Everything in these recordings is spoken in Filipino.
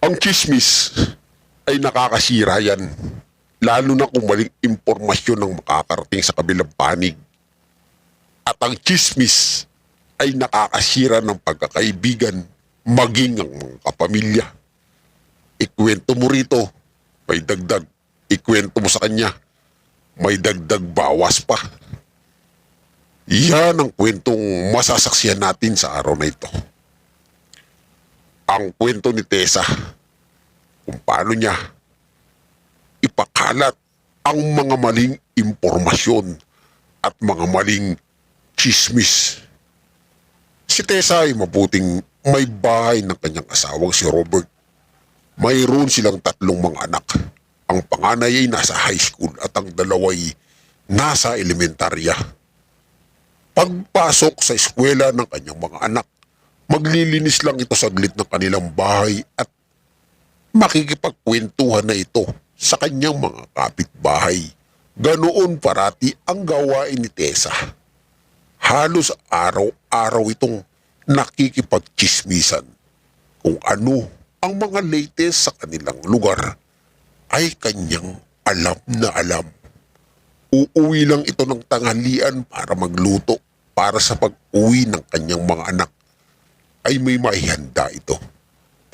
Ang chismis ay nakakasira yan, lalo na kung maling impormasyon ang makakarating sa kabilang panig. At ang chismis ay nakakasira ng pagkakaibigan, maging ang mga kapamilya. Ikwento mo rito, may dagdag. Ikwento mo sa kanya, may dagdag bawas pa. Yan ang kwentong masasaksihan natin sa araw na ito. Ang kwento ni Tessa, kung paano niya ipakalat ang mga maling impormasyon at mga maling chismis. Si Tessa ay mabuting may bahay ng kanyang asawang si Robert. Mayroon silang 3 mga anak. Ang panganay ay nasa high school at ang dalaway nasa elementarya. Pagpasok sa eskwela ng kanyang mga anak, maglilinis lang ito saglit ng kanilang bahay at makikipagkwentuhan na ito sa kanyang mga kapitbahay. Ganoon parati ang gawain ni Tessa. Halos araw-araw itong nakikipagchismisan. Kung ano ang mga latest sa kanilang lugar ay kanyang alam na alam. Uuwi lang ito ng tanghalian para magluto para sa pag-uwi ng kanyang mga anak ay may maihanda ito.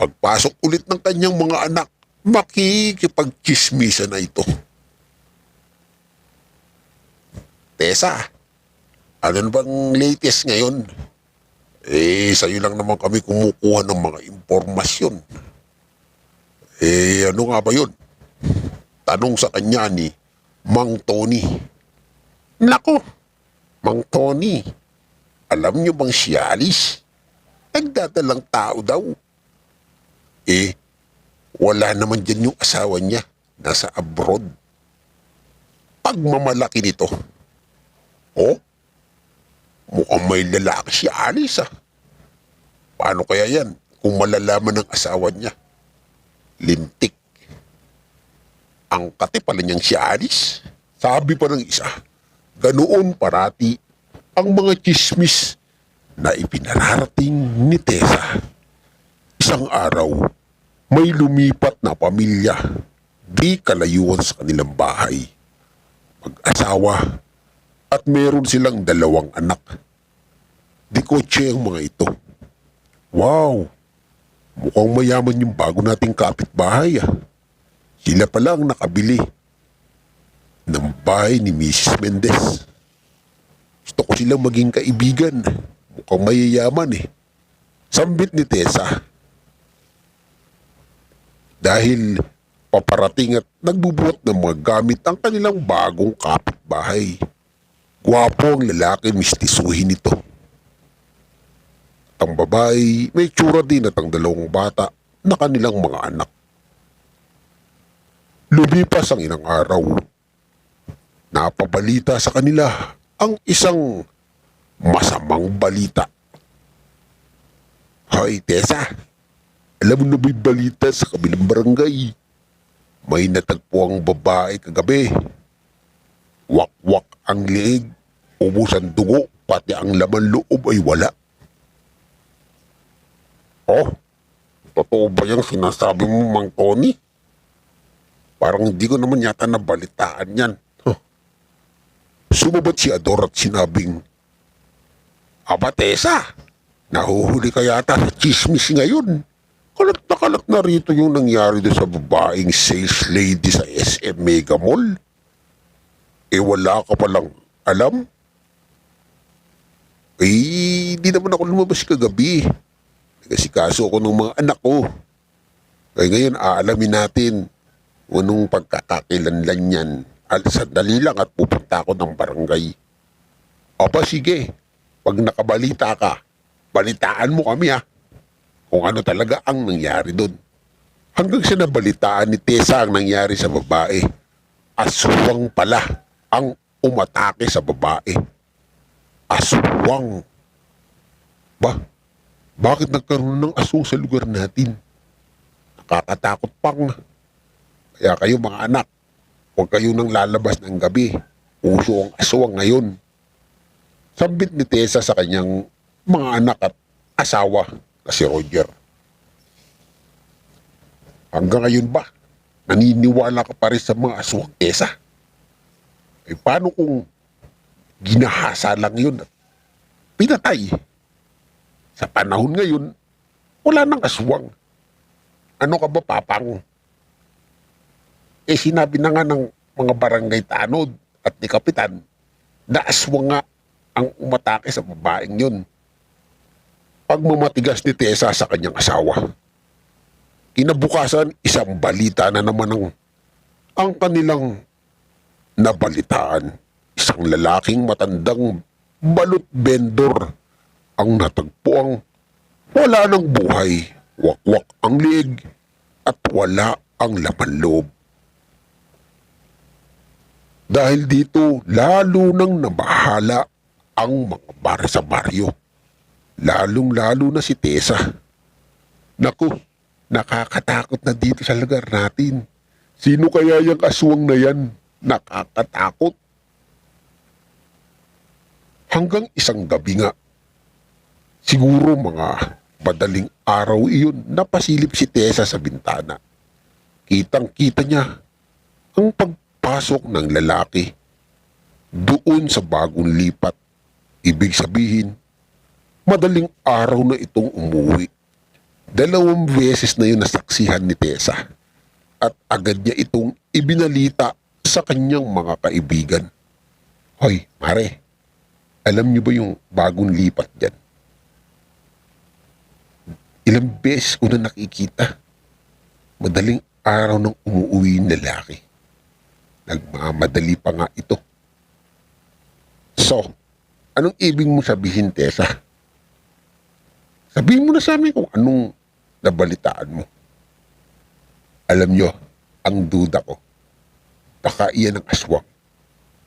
Pagpasok ulit ng kanyang mga anak, makikipagchismisan na ito. Tessa, ano na bang latest ngayon? Sa'yo lang naman kami kumukuha ng mga impormasyon. Ano nga ba yun? Tanong sa kanya ni Mang Tony. Nako, Mang Tony, alam niyo bang si Alice? Nagdadalang tao daw. Wala naman dyan yung asawa niya. Nasa abroad. Pagmamalaki nito. Mukhang may lalaki si Alice ah. Paano kaya yan kung malalaman ng asawa niya? Lintik. Ang kati pala niyang si Alice. Sabi pa ng isa, ganoon parati ang mga chismis na ipinararating ni Tessa. Isang araw, may lumipat na pamilya di kalayuan sa kanilang bahay. Mag-asawa at meron silang 2 anak. Di kotse ang mga ito. Wow! Mukhang mayaman yung bago nating kapitbahay ah. Sila pala ang nakabili ng bahay ni Mrs. Mendez. Gusto ko silang maging kaibigan. Mukhang mayayaman eh. Sambit ni Tessa. Dahil paparating at nagbubuhat ng mga gamit ang kanilang bagong kapitbahay. Gwapo ang lalaki, mistisuhin nito. At ang babae, may tsura din at ang 2 bata na kanilang mga anak. Lumipas ang ilang araw. Napabalita sa kanila ang isang masamang balita. Hoy, Tessa, alam mo na ba'y balita sa kabilang barangay? May natagpo ang babae kagabi. Wak-wak ang liig, ubos ang dugo, pati ang laman loob ay wala. Totoo ba yung sinasabi mo, Mang Tony? Parang hindi ko naman yata nabalitaan yan. Sumabat si Ador at sinabing, Aba Tessa, nahuhuli ka yata sa chismis ngayon. Kalat na rito yung nangyari doon sa babaeng sales lady sa SM Mega Mall. Wala ka palang alam? Di naman ako lumabas kagabi. Kasi kaso ako ng mga anak ko. Kaya ngayon aalamin natin kung anong pagkakakilanlan yan. Sandali lang at pupunta ako ng barangay. Aba sige, pag nakabalita ka, balitaan mo kami ha. Kung ano talaga ang nangyari doon. Hanggang sa nabalitaan ni Tessa ang nangyari sa babae. Aswang pala ang umatake sa babae. Aswang. Bakit nagkaroon ng aswang sa lugar natin? Nakakatakot pang. Kaya kayo mga anak, huwag kayo nang lalabas ng gabi. Uso ang aswang ngayon. Sambit ni Tessa sa kanyang mga anak at asawa na si Roger. Hanggang ngayon ba, naniniwala ka pa rin sa mga aswang, Tessa? Eh paano kung ginahasa lang yun at pinatay? Sa panahon ngayon, wala nang aswang. Ano ka ba, papang? Eh sinabi na nga ng mga barangay tanod at ni Kapitan na aswang nga ang umatake sa babaeng yun. Pagmamatigas ni Tessa sa kanyang asawa. Kinabukasan, isang balita na naman ang kanilang nabalitaan. Isang lalaking matandang balot vendor ang natagpuang wala ng buhay, wakwak ang liig at wala ang laman loob. Dahil dito, lalo nang nabahala ang mga bar sa baryo. Lalong-lalo na si Tessa. Naku, nakakatakot na dito sa lugar natin. Sino kaya yung aswang na yan? Nakakatakot. Hanggang isang gabi nga, siguro mga madaling araw iyon, napasilip si Tessa sa bintana. Kitang-kita niya ang pagpasok ng lalaki doon sa bagong lipat. Ibig sabihin, madaling araw na itong umuwi. 2 beses na yun nasaksihan ni Tessa at agad niya itong ibinalita sa kanyang mga kaibigan. Hoy, mare, alam niyo ba yung bagong lipat dyan? Ilang beses ko na nakikita. Madaling araw nang umuwi yung lalaki. Nagmamadali pa nga ito. So, anong ibig mo sabihin, Tessa? Sabihin mo na sa amin kung anong nabalitaan mo. Alam nyo, ang duda ko, baka iyan ang aswang.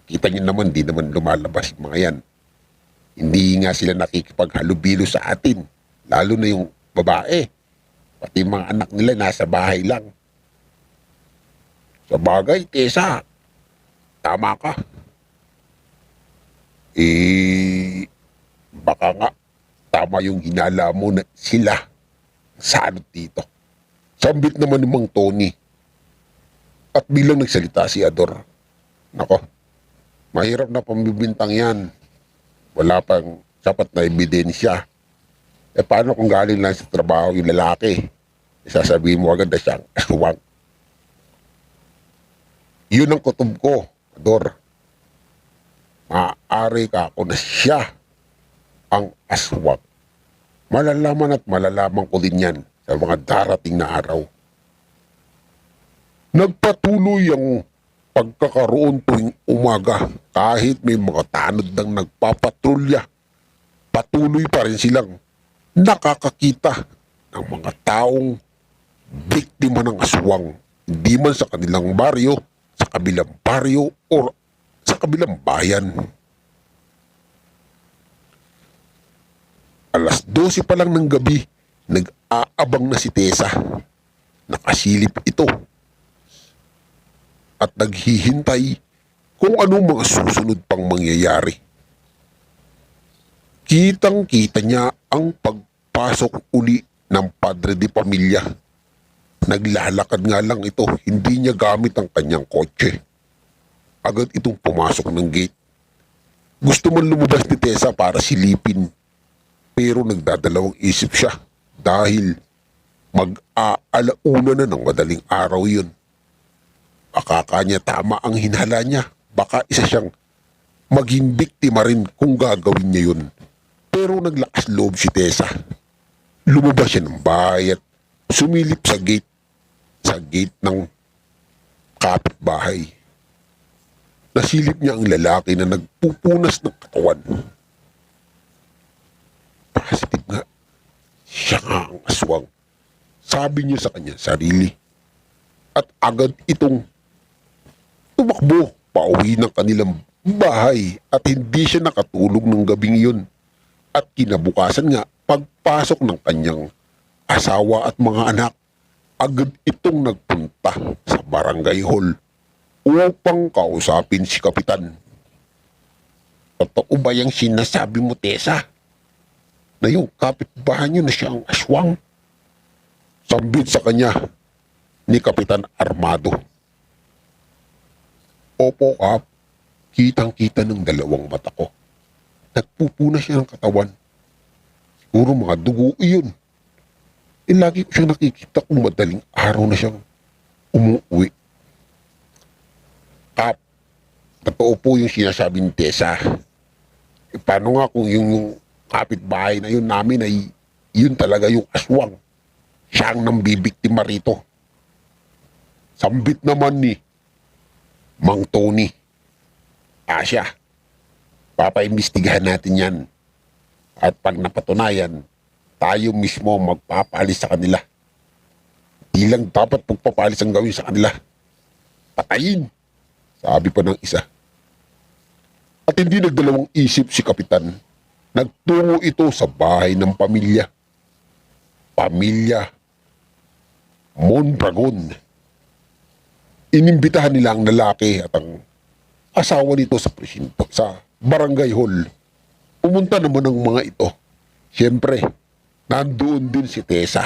Kita nyo naman, di naman lumalabas yung mga yan. Hindi nga sila nakikipaghalubilo sa atin, lalo na yung babae. Pati mga anak nila nasa bahay lang. Sa bagay, Tessa, tama ka. Baka nga, tama yung hinala mo na sila sanot dito. Sambit naman ni Mang Tony. At bilang nagsalita si Ador, nako, mahirap na pambibintang yan. Wala pang sapat na ebidensya. Eh paano kung galing lang sa trabaho yung lalaki? Sasabihin mo agad na siyang aswang. Yun ang kutob ko, Ador. Maaari ka ako na siya ang aswang. Malalaman at malalaman ko din yan sa mga darating na araw. Nagpatuloy ang pagkakaroon tuwing umaga kahit may mga tanod ng nagpapatrolya. Patuloy pa rin silang nakakakita ng mga taong biktima ng aswang. Hindi man sa kanilang baryo, sa kabilang baryo, o sa kabilang bayan. 12:00 pa lang ng gabi, nag-aabang na si Tessa. Nakasilip ito at naghihintay kung anong mga susunod pang mangyayari. Kitang-kita niya ang pagpasok uli ng padre de pamilya. Naglalakad nga lang ito, hindi niya gamit ang kanyang kotse. Agad itong pumasok ng gate. Gusto man lumabas ni Tessa para silipin, pero nagdadalawang isip siya dahil mag-aalauna na ng madaling araw yun. Baka kanya tama ang hinala niya. Baka isa siyang maging biktima rin kung gagawin niya yun. Pero naglakas loob si Tessa. Lumabas siya ng bahay at sumilip sa gate ng kapitbahay. Nasilip niya ang lalaki na nagpupunas ng katawan. Positive nga, siya nga ang aswang. Sabi niya sa kanya sarili. At agad itong tumakbo pauwi ng kanilang bahay at hindi siya nakatulog ng gabing yun. At kinabukasan nga, pagpasok ng kanyang asawa at mga anak, agad itong nagpunta sa barangay hall upang kausapin si Kapitan. Totoo ba yung sinasabi mo, Tessa? Na yung kapitbahay niyo na siya ang aswang? Sambit sa kanya ni Kapitan Armado. Opo, Kap. Kitang-kita ng dalawang mata ko. Nagpupuna siya ng katawan. Siguro mga dugo iyon. Lagi ko siyang nakikita kung madaling araw na siyang umuwi. Kap, totoo po yung sinasabi ni Tessa. Paano nga kung yung kapitbahay na yun namin ay yun talaga yung aswang. Siya ang nambibiktima rito. Sambit naman ni Mang Tony. Asya, papaimbestigahan natin yan. At pag napatunayan, tayo mismo magpapalis sa kanila. Di lang dapat pagpapalis ang gawin sa kanila. Patayin, sabi pa ng isa. At hindi nagdalawang isip si Kapitan. Nagtungo ito sa bahay ng pamilya. Pamilya Mondragon. Inimbitahan nila ang lalaki at ang asawa nito sa presinto, sa barangay hall. Pumunta naman ang mga ito. Siyempre, nandoon din si Tessa.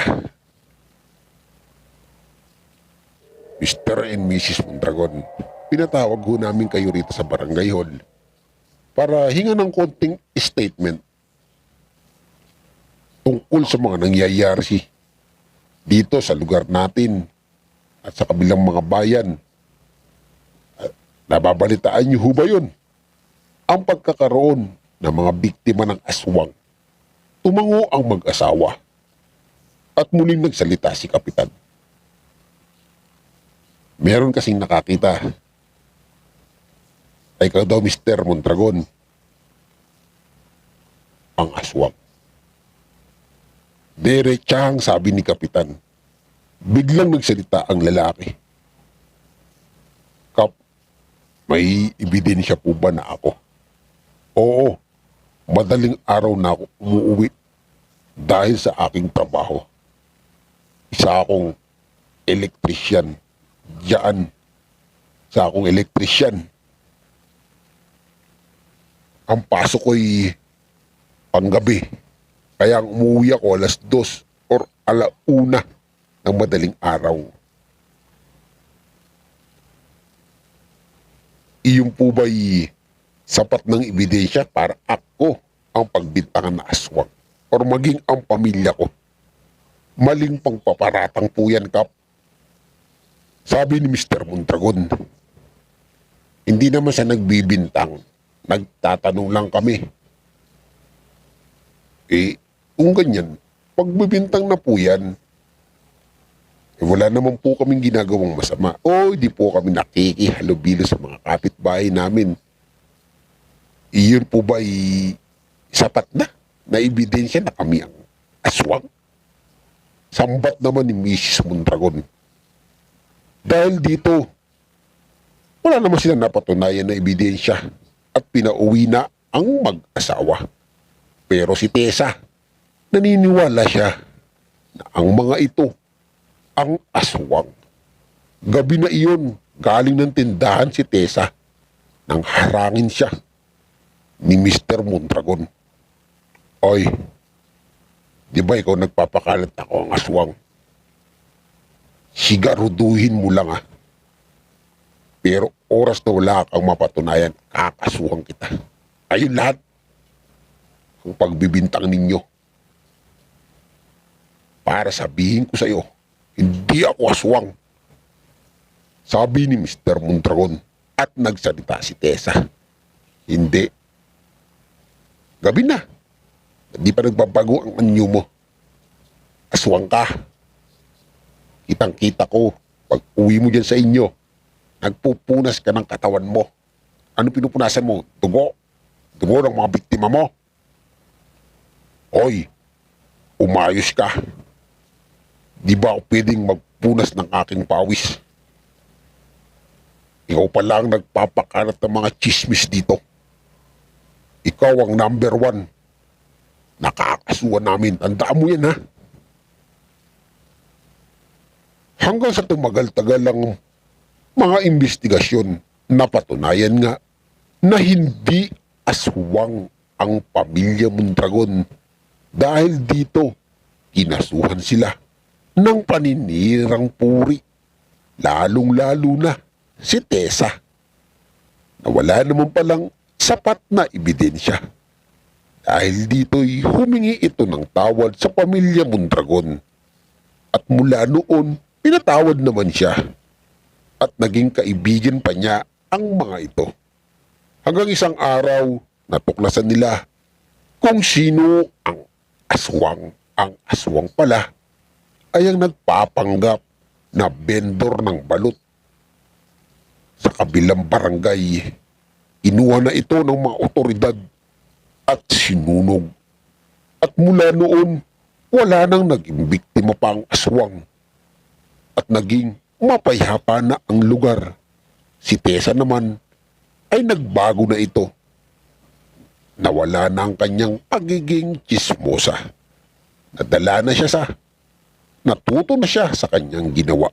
Mr. and Mrs. Mondragon, pinatawag ho namin kayo rito sa barangay hall para hinga ng konting statement tungkol sa mga nangyayari dito sa lugar natin at sa kabilang mga bayan. Nababalitaan niyo ho ba yun? Ang pagkakaroon ng mga biktima ng aswang. Tumango ang mag-asawa at muling nagsalita si Kapitan. Meron kasing nakakita. Ay ikaw daw, Mr. Mondragon, ang aswang. Diretsahang sabi ni Kapitan. Biglang nagsalita ang lalaki. Kap, may ebidensya po ba na ako? Oo, madaling araw na ako umuwi dahil sa aking trabaho. Isa akong elektrisyan. Diyan, sa akong elektrisyan. Ang pasok ko'y panggabi. Kaya ang umuwi ako 2:00 or 1:00 ng madaling araw. Iyon po ba'y sapat ng ebidensya para ako ang pagbintangan na aswang or maging ang pamilya ko? Maling pangpaparatang po yan, Kap. Sabi ni Mr. Mondragon. Hindi naman siya nagbibintang. Nagtatanong lang kami. Kung ganyan, pagbibintang na po yan, wala naman po kaming ginagawang masama. O, di po kami nakikihalubilo sa mga kapitbahay namin. Iyon po ba sapat na ebidensya na kami ang aswang? Sambat naman ni Mrs. Mondragon. Dahil dito, wala naman sila napatunayan na ebidensya at pinauwi na ang mag-asawa. Pero si Tessa, naniniwala siya na ang mga ito ang aswang. Gabi na iyon, galing ng tindahan si Tessa nang harangin siya ni Mr. Mondragon. Oy, di ba ikaw nagpapakalat ako ang aswang? Sigaruduhin mo lang Pero oras na wala kang mapatunayan, kakasuhan kita. Ayun lahat ang pagbibintang ninyo. Para sabihin ko sa iyo, hindi ako aswang. Sabi ni Mr. Mondragon at nagsalita si Tessa. Hindi. Gabi na. Hindi pa nagbabago ang anyo mo. Aswang ka. Kitang-kita ko, pag uwi mo dyan sa inyo, nagpupunas ka ng katawan mo. Ano pinupunasan mo? Dugo. Dugo ng mga biktima mo. Hoy, umayos ka. Di ba ako pwedeng magpunas ng aking pawis? Ikaw pa lang nagpapakalat ng mga chismis dito. Ikaw ang number 1. Nakakasuhan namin. Tandaan mo yan, Hanggang sa tumagal-tagal ang mga investigasyon, napatunayan nga na hindi aswang ang pamilya Mondragon. Dahil dito, kinasuhan sila ng paninirang puri lalong-lalo na si Tessa, na wala naman palang sapat na ebidensya. Dahil dito'y humingi ito ng tawad sa pamilya Mondragon. At mula noon, pinatawad naman siya. At naging kaibigan pa niya ang mga ito. Hanggang isang araw, natuklasan nila kung sino ang aswang. Ang aswang pala ay ang nagpapanggap na vendor ng balut. Sa kabilang barangay, inuha na ito ng mga otoridad at sinunog. At mula noon, wala nang naging biktima pa ang aswang. At naging mapayapa na ang lugar. Si Tessa naman ay nagbago na ito. Nawala na ang kanyang pagiging tsismosa. Nadala na siya natuto na siya sa kanyang ginawa.